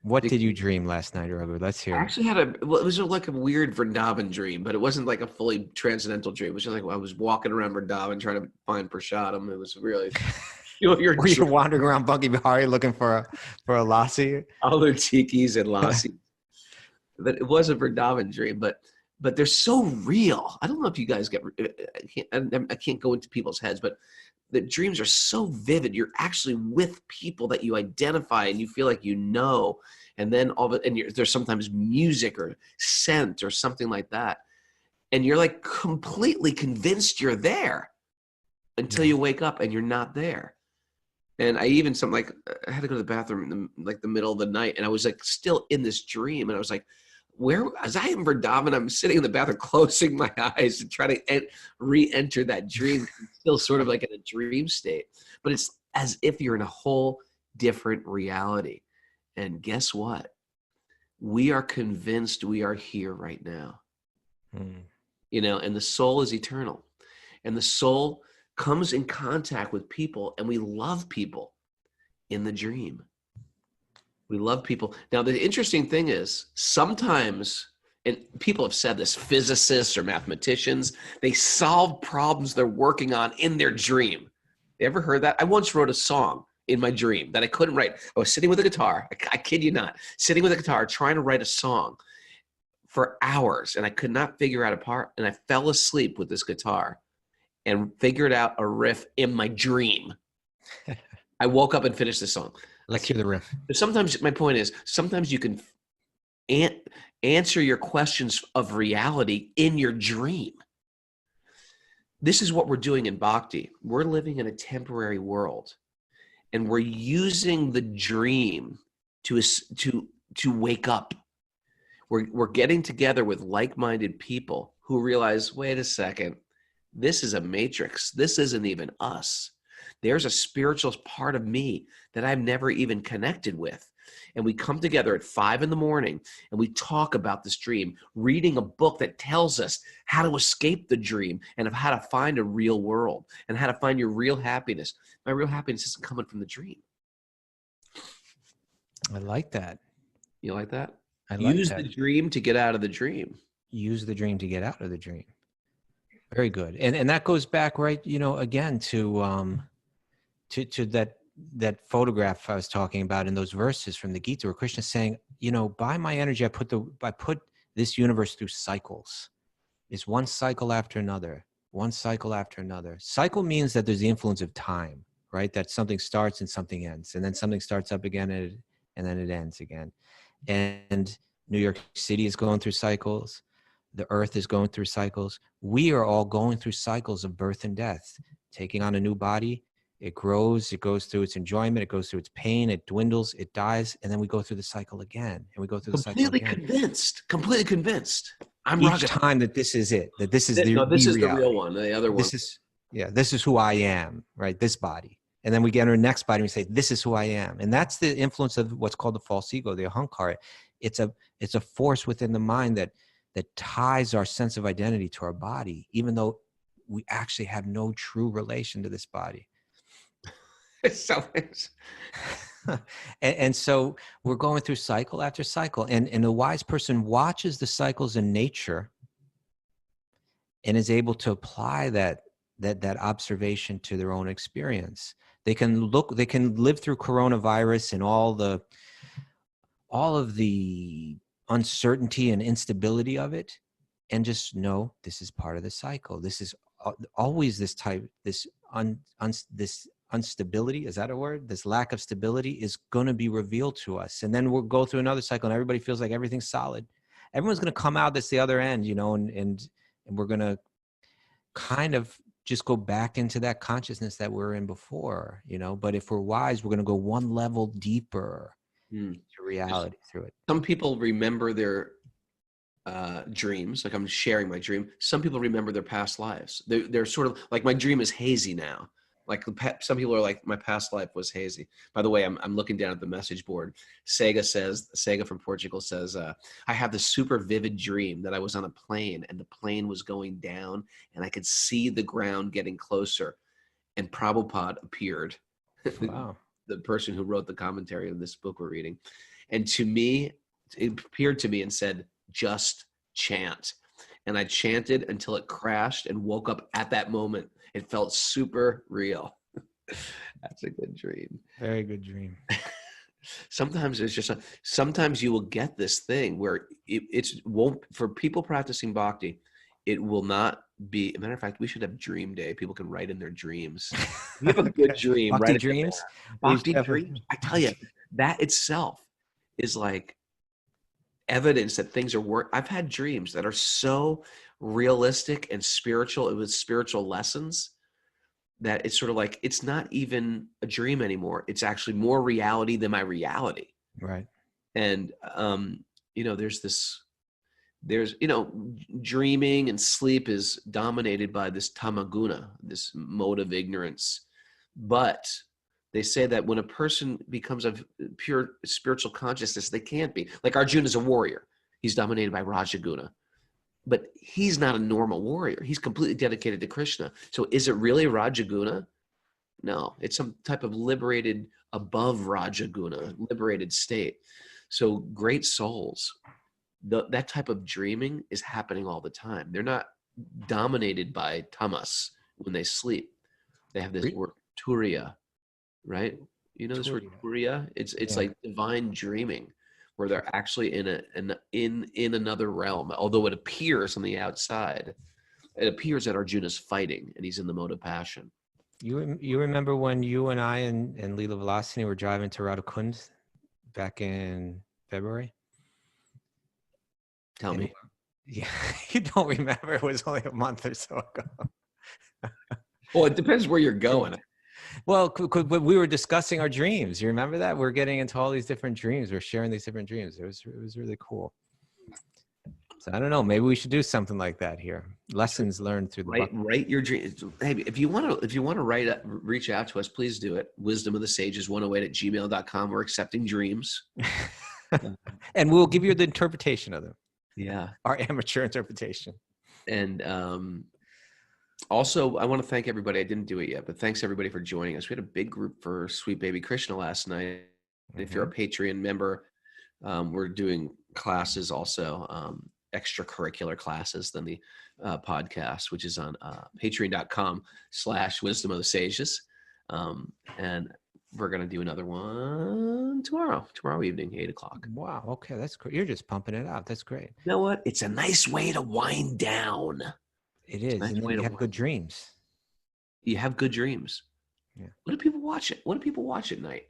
What did you dream last night, Raghu? Let's hear. I actually it was like a weird Vrindavan dream, but it wasn't like a fully transcendental dream. It was just like I was walking around Vrindavan trying to find Prashadam. It was really, were you wandering around Bunky Bihari looking for a lassi? All their tikis and lassi. But it was a Vrindavan dream. But but they're so real. I don't know if you guys get, I can't go into people's heads, but the dreams are so vivid. You're actually with people that you identify and you feel like you know. And then there's sometimes music or scent or something like that. And you're like completely convinced you're there until you wake up and you're not there. And I even I had to go to the bathroom in the middle of the night, and I was like still in this dream. And I was like, as I am Vrindavan, I'm sitting in the bathroom, closing my eyes and trying to re-enter that dream, still sort of like in a dream state. But it's as if you're in a whole different reality. And guess what? We are convinced we are here right now. And the soul is eternal. And the soul comes in contact with people, and we love people in the dream. We love people. Now, the interesting thing is sometimes, and people have said this, physicists or mathematicians, they solve problems they're working on in their dream. You ever heard that? I once wrote a song in my dream that I couldn't write. I was sitting with a guitar. I kid you not, sitting with a guitar, trying to write a song for hours, and I could not figure out a part. And I fell asleep with this guitar and figured out a riff in my dream. I woke up and finished the song. Let's hear the riff. Sometimes, my point is, sometimes you can answer your questions of reality in your dream. This is what we're doing in Bhakti. We're living in a temporary world, and we're using the dream to wake up. We're getting together with like-minded people who realize, wait a second, this is a matrix. This isn't even us. There's a spiritual part of me that I've never even connected with. And we come together at 5 a.m. and we talk about this dream, reading a book that tells us how to escape the dream and of how to find a real world and how to find your real happiness. My real happiness isn't coming from the dream. I like that. You like that? I like Use that. the dream to get out of the dream. Use the dream to get out of the dream. Very good. And that goes back, right, again to that photograph I was talking about in those verses from the Gita, where Krishna is saying, by my energy, I put this universe through cycles. It's one cycle after another, one cycle after another. Cycle means that there's the influence of time, right? That something starts and something ends, and then something starts up again and then it ends again. And New York City is going through cycles. The earth is going through cycles. We are all going through cycles of birth and death, taking on a new body. It grows, it goes through its enjoyment, it goes through its pain, it dwindles, it dies, and then we go through the cycle again, and we go through the cycle again. Completely convinced. Each time that this is it, that this is the real one, the other one. This is who I am, right? This body. And then we get our next body and we say, this is who I am. And that's the influence of what's called the false ego, the ahankara. It's a force within the mind that ties our sense of identity to our body, even though we actually have no true relation to this body. And so we're going through cycle after cycle, and a wise person watches the cycles in nature and is able to apply that observation to their own experience. They can live through coronavirus and all of the uncertainty and instability of it, and just know this is part of the cycle. This is always this instability, is that a word? This lack of stability is going to be revealed to us. And then we'll go through another cycle and everybody feels like everything's solid. Everyone's going to come out this the other end, and we're going to kind of just go back into that consciousness that we were in before, but if we're wise, we're going to go one level deeper to reality through it. Some people remember their dreams, like I'm sharing my dream. Some people remember their past lives. They're sort of like, my dream is hazy now. Like some people are like, my past life was hazy. By the way, I'm looking down at the message board. Sega from Portugal says, I have this super vivid dream that I was on a plane and the plane was going down and I could see the ground getting closer and Prabhupada appeared. Wow. The person who wrote the commentary on this book we're reading. And to me, it appeared to me and said, just chant. And I chanted until it crashed and woke up at that moment. It felt super real. That's a good dream. Very good dream. Sometimes it's just sometimes you will get this thing where it's won't, for people practicing bhakti, it will not be. As a matter of fact, we should have dream day. People can write in their dreams. You have a good dream, Bhakti right? dreams. Bhakti dreams. I tell you, that itself is like evidence that things are work. I've had dreams that are so realistic and spiritual. It was spiritual lessons that it's sort of like, it's not even a dream anymore. It's actually more reality than my reality. Right. And, there's, dreaming and sleep is dominated by this tamaguna, this mode of ignorance. But they say that when a person becomes of pure spiritual consciousness, they can't be. Like Arjuna is a warrior. He's dominated by Rajaguna. But he's not a normal warrior. He's completely dedicated to Krishna. So is it really Rajaguna? No, it's some type of liberated, above Rajaguna, liberated state. So great souls, that type of dreaming is happening all the time. They're not dominated by tamas when they sleep. They have this word turiya, right? You know this word turiya? It's like divine dreaming, where they're actually in another realm. Although it appears on the outside, it appears that Arjuna's fighting and he's in the mode of passion. You remember when you and I and Leela Velasini were driving to Radhakund back in February? Tell me. Yeah, you don't remember. It was only a month or so ago. Well, it depends where you're going. Well, but we were discussing our dreams. You remember that? We're getting into all these different dreams. We're sharing these different dreams. It was really cool. So I don't know. Maybe we should do something like that here. Lessons learned through the write your dreams. Hey, if you want to reach out to us, please do it. Wisdom of the Sages 108@gmail.com. We're accepting dreams. And we'll give you the interpretation of them. Yeah. Our amateur interpretation. And also, I want to thank everybody. I didn't do it yet, but thanks everybody for joining us. We had a big group for Sweet Baby Krishna last night. And if you're a Patreon member, we're doing classes also, extracurricular classes than the podcast, which is on patreon.com/wisdom of the sages. And we're going to do another one tomorrow evening, 8:00. Wow. Okay. That's great. You're just pumping it out. That's great. You know what? It's a nice way to wind down. It is. And then you have good dreams. You have good dreams. Yeah. What do people watch it? What do people watch at night?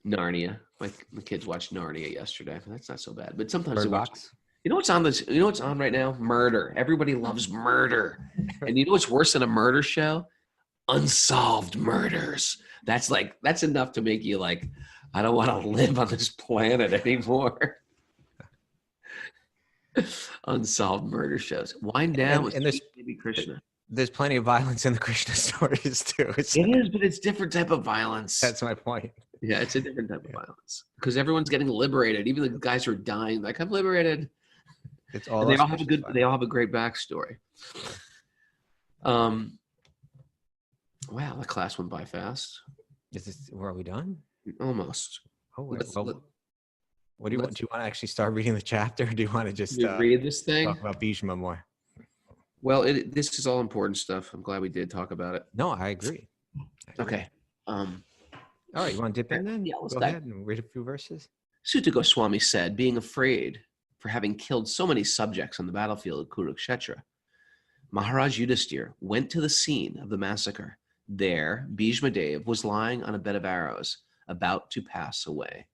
Narnia. My kids watched Narnia yesterday. That's not so bad. But sometimes they watch. You know what's on this? You know what's on right now? Murder. Everybody loves murder. And you know what's worse than a murder show? Unsolved murders. That's enough to make you like, I don't want to live on this planet anymore. Unsolved murder shows. Wind down with Baby Krishna. There's plenty of violence in the Krishna stories too. It is, but it's different type of violence. That's my point. Yeah, it's a different type of violence because everyone's getting liberated. Even the guys who are dying, like, I'm liberated. It's all. They all have a great backstory. Wow, the class went by fast. Are we done? Almost. Oh, what do you want? Do you want to actually start reading the chapter, or do you want to just read this thing? Talk about Bhishma more. Well, this is all important stuff. I'm glad we did talk about it. No, I agree. Okay. All right, you want to dip in then? Yeah, let's go ahead and read a few verses. Sutta Goswami said, being afraid for having killed so many subjects on the battlefield of Kurukshetra, Maharaj Yudhisthira went to the scene of the massacre. There, Bhishma Dev was lying on a bed of arrows, about to pass away.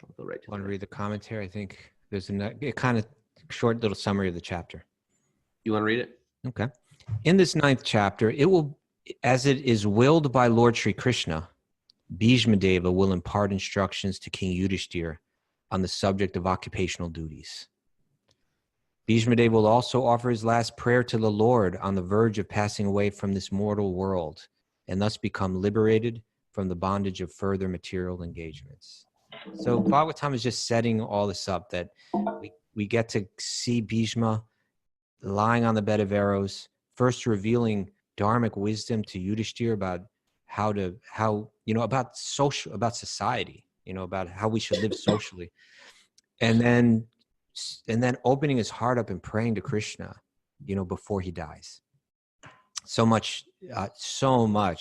I'll go right to Want to read the commentary? I think there's a kind of short little summary of the chapter. You want to read it? Okay. In this 9th chapter, it will, as it is willed by Lord Sri Krishna, Bhishma Deva will impart instructions to King Yudhisthira on the subject of occupational duties. Bhishma Deva will also offer his last prayer to the Lord on the verge of passing away from this mortal world and thus become liberated from the bondage of further material engagements. So Bhagavatam is just setting all this up, that we get to see Bhishma lying on the bed of arrows, first revealing dharmic wisdom to Yudhisthira about about society, about how we should live socially. And then opening his heart up and praying to Krishna, before he dies. So much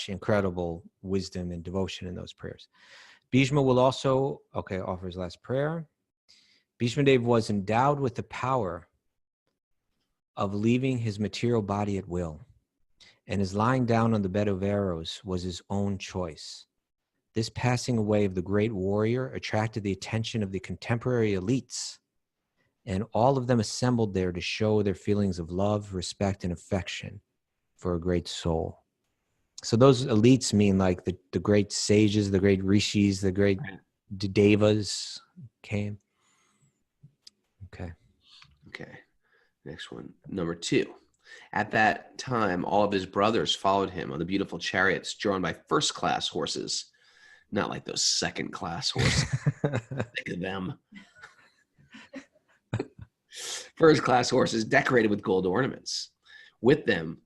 incredible wisdom and devotion in those prayers. Bhishma will also, offer his last prayer. Bhishma Dev was endowed with the power of leaving his material body at will, and his lying down on the bed of arrows was his own choice. This passing away of the great warrior attracted the attention of the contemporary elites, and all of them assembled there to show their feelings of love, respect, and affection for a great soul. So those elites mean like the great sages, the great rishis, the great devas came. Okay. Next one, number 2. At that time, all of his brothers followed him on the beautiful chariots drawn by first-class horses. Not like those second-class horses. Think of them. First-class horses decorated with gold ornaments. With them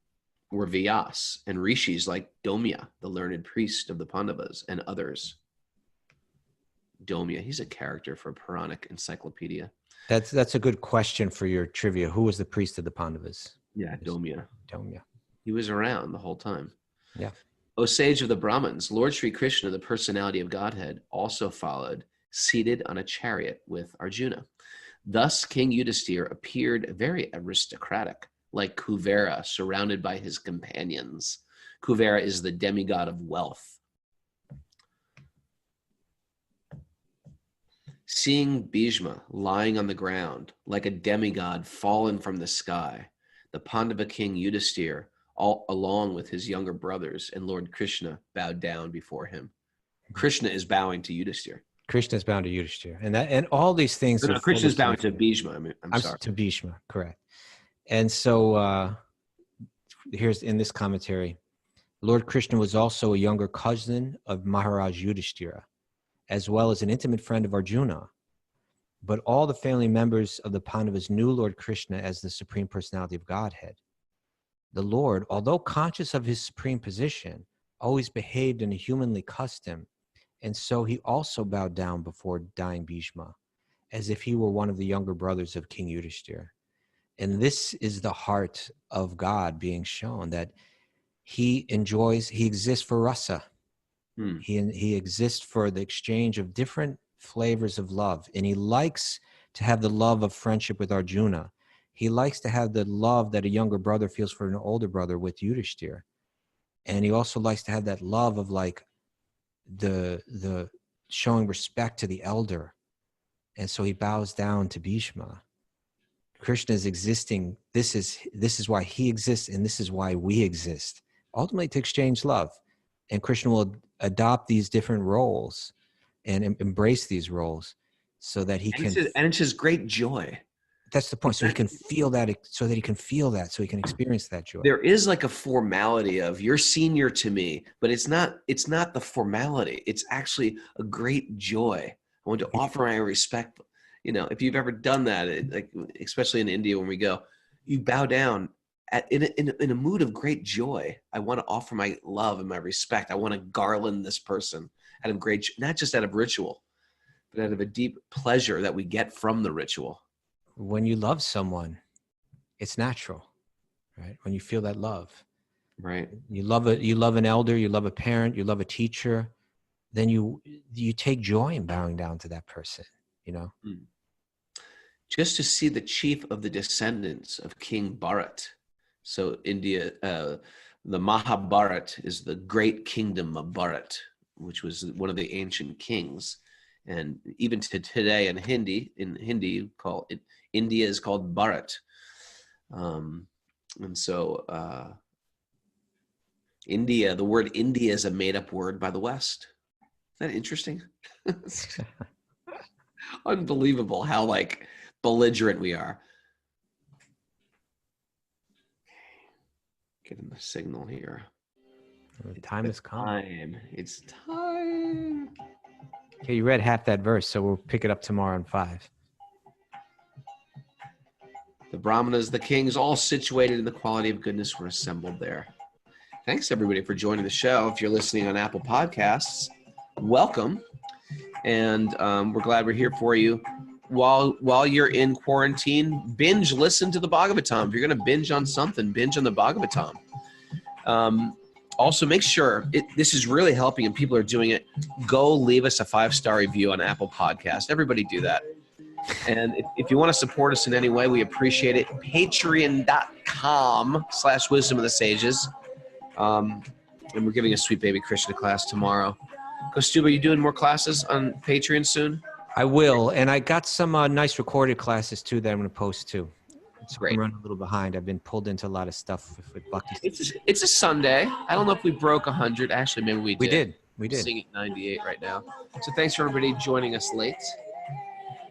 were Vyas and rishis like Domya, the learned priest of the Pandavas, and others. Domya, he's a character for a Puranic encyclopedia. That's a good question for your trivia. Who was the priest of the Pandavas? Yeah, Domya. He was around the whole time. Yeah. O sage of the Brahmins, Lord Sri Krishna, the personality of Godhead, also followed, seated on a chariot with Arjuna. Thus, King Yudhisthira appeared very aristocratic, like Kuvera, surrounded by his companions. Kuvera is the demigod of wealth. Seeing Bhishma lying on the ground, like a demigod fallen from the sky, the Pandava king Yudhisthira, along with his younger brothers and Lord Krishna, bowed down before him. Krishna is bowing to Yudhisthira. Krishna is bound to Yudhisthira, and all these things. No, Krishna is bound to Bhishma. I'm sorry, to Bhishma, correct. And so here's in this commentary, Lord Krishna was also a younger cousin of Maharaj Yudhisthira, as well as an intimate friend of Arjuna. But all the family members of the Pandavas knew Lord Krishna as the Supreme Personality of Godhead. The Lord, although conscious of his supreme position, always behaved in a humanly custom, and so he also bowed down before dying Bhishma, as if he were one of the younger brothers of King Yudhisthira. And this is the heart of God being shown, that he exists for rasa. He exists for the exchange of different flavors of love. And he likes to have the love of friendship with Arjuna. He likes to have the love that a younger brother feels for an older brother with Yudhisthira. And he also likes to have that love of like the showing respect to the elder. And so he bows down to Bhishma. Krishna is existing. This is why he exists, and this is why we exist. Ultimately, to exchange love. And Krishna will adopt these different roles and embrace these roles so that he can. And it's his great joy. That's the point. So he can feel that, so that he can experience that joy. There is like a formality of you're senior to me, but it's not the formality. It's actually a great joy. I want to offer my respect. You know, if you've ever done that, like especially in India when we go, you bow down in a mood of great joy. I want to offer my love and my respect. I want to garland this person out of great, not just out of ritual, but out of a deep pleasure that we get from the ritual. When you love someone, it's natural, right? When you feel that love, right? You love an elder, you love a parent, you love a teacher, then you take joy in bowing down to that person, you know? Just to see the chief of the descendants of King Bharat. So India, the Mahabharat is the great kingdom of Bharat, which was one of the ancient kings. And even to today in Hindi, you call it, India is called Bharat. And so India, the word India is a made-up word by the West. Isn't that interesting? Unbelievable how like belligerent we are. Getting the signal here. The time has come. It's time. Okay, you read half that verse, so we'll pick it up tomorrow on 5. The Brahmanas, the kings, all situated in the quality of goodness, were assembled there. Thanks, everybody, for joining the show. If you're listening on Apple Podcasts, welcome. And we're glad we're here for you. While you're in quarantine, binge listen to the Bhagavatam. If you're going to binge on something, binge on the Bhagavatam. Also, make sure, this is really helping and people are doing it. Go leave us a 5-star review on Apple Podcasts. Everybody do that. And if you want to support us in any way, we appreciate it. Patreon.com/Wisdom of the Sages. And we're giving a Sweet Baby Krishna class tomorrow. Kaustubha, are you doing more classes on Patreon soon? I will. And I got some nice recorded classes, too, that I'm going to post, too. It's great. I'm running a little behind. I've been pulled into a lot of stuff with Bhakti. It's a Sunday. I don't know if we broke 100. Actually, maybe we did. We did. We're sitting at 98 right now. So thanks for everybody joining us late.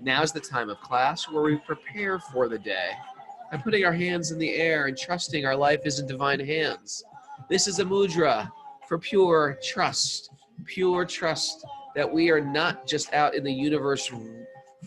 Now's the time of class where we prepare for the day by putting our hands in the air and trusting our life is in divine hands. This is a mudra for pure trust that we are not just out in the universe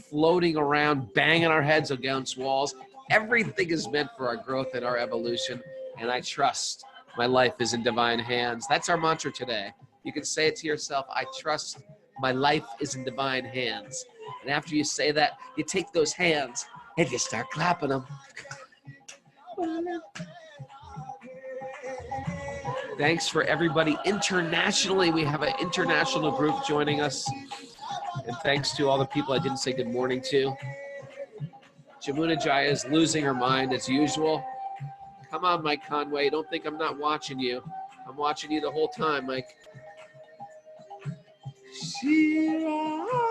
floating around, banging our heads against walls. Everything is meant for our growth and our evolution, and I trust my life is in divine hands. That's our mantra today. You can say it to yourself, I trust my life is in divine hands. And after you say that, you take those hands and you start clapping them. Thanks for everybody internationally. We have an international group joining us. And thanks to all the people I didn't say good morning to. Jamuna Jaya is losing her mind as usual. Come on, Mike Conway. Don't think I'm not watching you. I'm watching you the whole time, Mike. Shiva.